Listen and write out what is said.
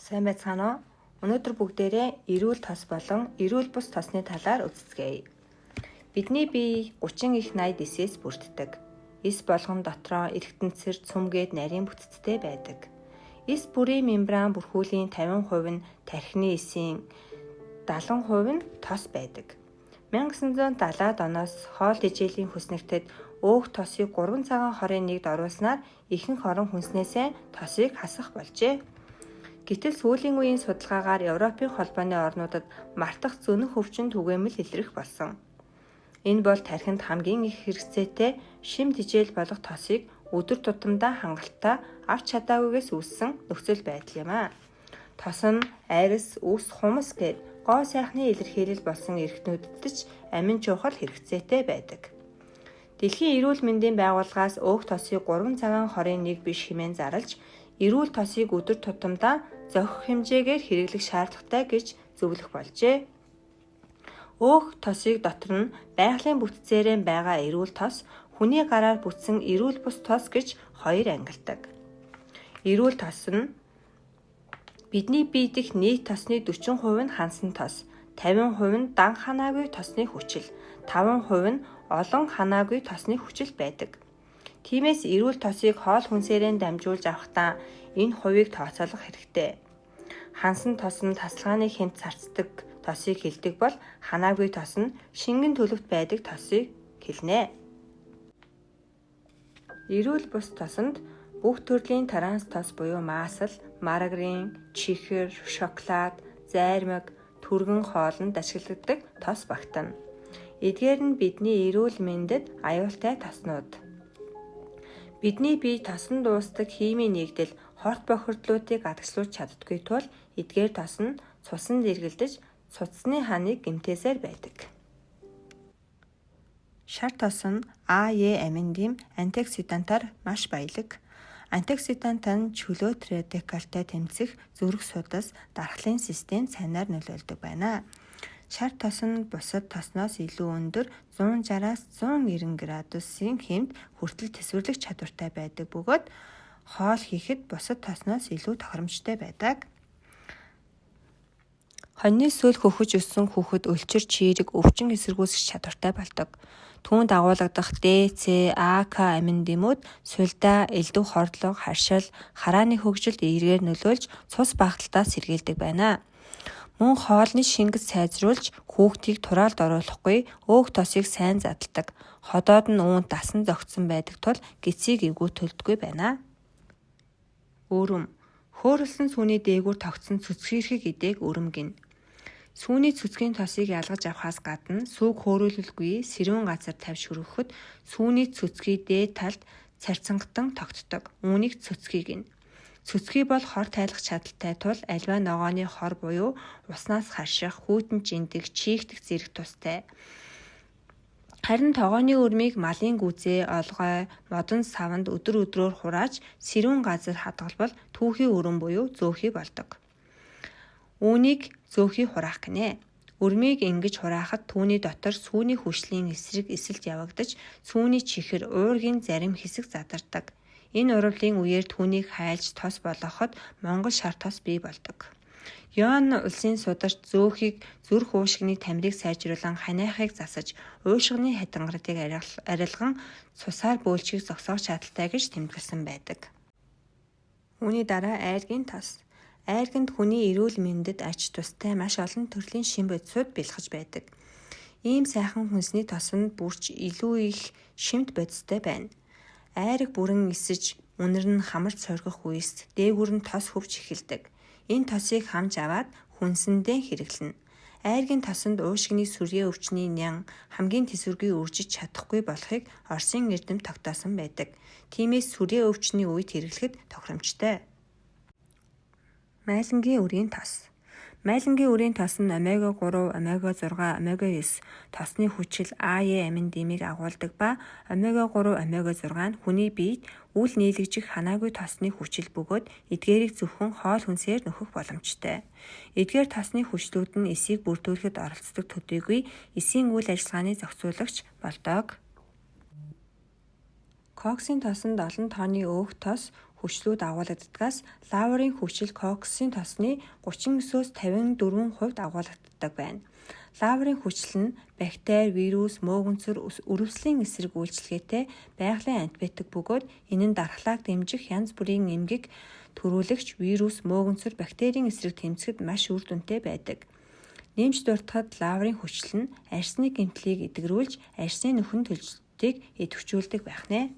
Сайн байцгаана уу? Өнөөдөр бүгдээрээ эрүүл тос болон эрүүл бус тосны талаар үздэцгээе. Бидний бие 30 их 80 дисээс бүрддэг. Эс болгон дотроо эргэтэнцэр цөмгээд нарийн бүтцтэй байдаг. Эс бүрийн мембран бүрхүүлийн 50% нь тархины эсийн 70% нь тос байдаг. 1970-ад оноос хоол тэжээлийн хүснэгтэд өөх тосыг 3 цагаан хорын нэгд оруулснаар ихэнх орон хүнснээсээ тосыг хасах болжээ. Гэтэл сүүлийн үеийн судалгаагаар Европын холбооны орнуудад мартах зөнөх өвчин түгээмэл илрэх болсон. Энэ бол тархинд хамгийн их хэрэгцээтэй шим тэжээл болох тосыг өдөр тутамдаа хангалттай авч чадаагүйгээс үүссэн нөхцөл байдал юм а. Тос нь арьс, үс, хумс гээд гоо сайхны илэрхийлэл болсон эрхтнүүдэд ч амин чухал хэрэгцээтэй байдаг. Дэлхийн эрүүл мэндийн байгууллагаас өөх тосыг 3 цагаан хорын нэг биш хэмээн зарлж, эрүүл тосыг өдөр тутамдаа зохих хэмжээгээр хэрэглэх шаардлагатай гэж зөвлөх болжээ. Өөх тосыг дотор нь байгалийн бүтцээрээ байгаа эрүүл тос, хүний гараар бүтсэн эрүүл бус тос гэж хоёр ангилдаг. Эрүүл тос нь бидний бие дэх нийт тосны 40% нь хансан тос, 50% нь дан ханаагүй тосны хүчил, 5% нь олон ханаагүй тосны хүчил байдаг. Тиймээс эрүүл тосыг хоол хүнсээрээ дамжуулж авахдаа энэ хувийг тооцоолох хэрэгтэй. Хансан тос нь тасалгааны хэмт зарцдаг тосыг хэлдэг бол ханаагүй тос нь шингэн төлөвт байдаг тосыг хэлнэ. Эрүүл бус тосонд бүх төрлийн транс тос буюу маасал, маргарин, чихэр, шоколад, зайрмаг, түргэн хоолнд ашигладаг тос багтана. Эдгээр нь бидний эрүүл мэндэд аюултай тоснууд. Бидний бие тосон дуустдаг химийн нэгдэл хорт бохирдлуудыг адагшлуулж чаддаггүй тул эдгээр тос нь цусанд эргэлдэж цуцсны ханыг гэмтээсээр байдаг. Шар тос нь А, Е амин-дэм антиоксидантаар маш баялаг. Антиоксидант нь чөлөөт радикалтай тэмцэх зүрх судас, дархлын системд сайнаар нөлөөлдөг байна. Шар тос нь бусад тосноос илүү өндөр 160-аас 190 градусын хэмт хүртэл тэсвэрлэх чадвартай байдаг бөгөөд хоол хийхэд бусад тосноос илүү тохиромжтой байдаг. Хоньны сөл хөхөж өссөн хүүхэд өлчир чийрэг өвчин эсэргүүцэх чадвартай болдог. Түүнд агуулгадах Д, С, А, К амин-дэмүүд сулдаа, элдв хордлого, харшил, харааны хөгжилд эергээр нөлөөлж цус багталтаа сэргийлдэг байна. Мөн хоолны шингэд сайжруулж хүүхдийг тураалд оруулахгүй өөх тосыг сайн задалдаг. Ходоод нь үүнд дасан зогтсон байдаг тул гисийг эвгүй төлдөггүй байна. Өрөм. Хөөрөлсөн сүүний дээгүүр тогтсон цөцгийрхэг идээг өрөм гин. Сүүний цөцгийн тосыг ялгаж авахаас гадна сүүг хөөрүүлэлгүй сэрүүн газар тавьж хөргөхөд сүүний цөцгий дээд талд царцангатан тогтдог. Үүнийг цөцгий гин. Цөцгий бол хор тайлах чадaltaй тул аливаа ногооны хор буюу уснаас харших, хүйтэн жиндэг, чийгдэх зэрэг тустай. Харин тогооны өрмийг малын гүзээ, олгой, модон саванд өдөр өдрөөр хурааж сэрүүн газар хадгалбал түүхий өрөм буюу зөөхий болдог. Үүнийг зөөхий хураах гинэ. Өрмийг ингэж хураахад түүний дотор сүүний хүчлийн эсрэг эсэлд явагдаж сүүний чихэр уургийн зарим хэсэг задардаг. Энэ урвалын үеэр түүнийг хайлж тос болгоход Монгол шар тос бий болдог. Йоан улсын сударт зөөхийг зүрх уушгины тамирыг сайжруулан ханиахыг засаж уушгины хадгарадыг арилган цусаар бөөлжийг зогсоох чадaltaй гэж тэмдэглэсэн байдаг. Үүний дараа айргийн тос. Айрганд хүний эрүүл мэндэд ач тустай маш олон төрлийн шин бодисууд бэлгэж байдаг. Ийм сайхан хүнсний тос нь бүрч илүү их шимт бодистой байна. Айраг бүрэн эсэж үнэр нь хамарч соргих үеэс дээгүүр нь тос хөвж эхэлдэг. Энэ тосыг хамж аваад хүнсэндээ хэрэглэнэ. Айргийн тосонд уушгины сүрьээ өвчний нян хамгийн тэсвэргүй үржиж чадахгүй болохыг Оросын эрдэм тогтоосон байдаг. Тиймээс сүрьээ өвчний үед хэрэглэхэд тохиромжтой. Майлангийн үрийн тос. Майлангийн үрийн тос нь омега 3, омега 6, омега 9 тосны хүчил А, Е амин-дэмийг агуулдаг ба омега 3, омега 6 нь хүний биед үл нийлэгжих ханаагүй тосны хүчил бөгөөд эдгээрийг зөвхөн хоол хүнсээр нөхөх боломжтой. Эдгээр тосны хүчлүүд нь эсийг бүрдүүлэхэд оролцдог төдийгүй эсийн үйл ажиллагааны зохицуулагч болдог. Коксын тосонд олон тооны өөх тос хүчлүүд агуулгаддагаас лаврын хүчил коксын тосны 39-өөс 54% агуулгаддаг байна. Лаврын хүчил нь бактери, вирус, мөөгөнцөр, өрөвслийн эсрэг үйлчилгээтэй байгалийн антибиотик бөгөөд энэ нь дархлааг дэмжих янз бүрийн эмгэг төрүүлэгч вирус, мөөгөнцөр, бактерийн эсрэг тэмцэхэд маш үр дүнтэй байдаг. Нэмж дуртахад лаврын хүчил нь арсны гэмтлийг эдгэрүүлж арсны нөхөн төлөлтийг идэвхжүүлдэг байх нэ.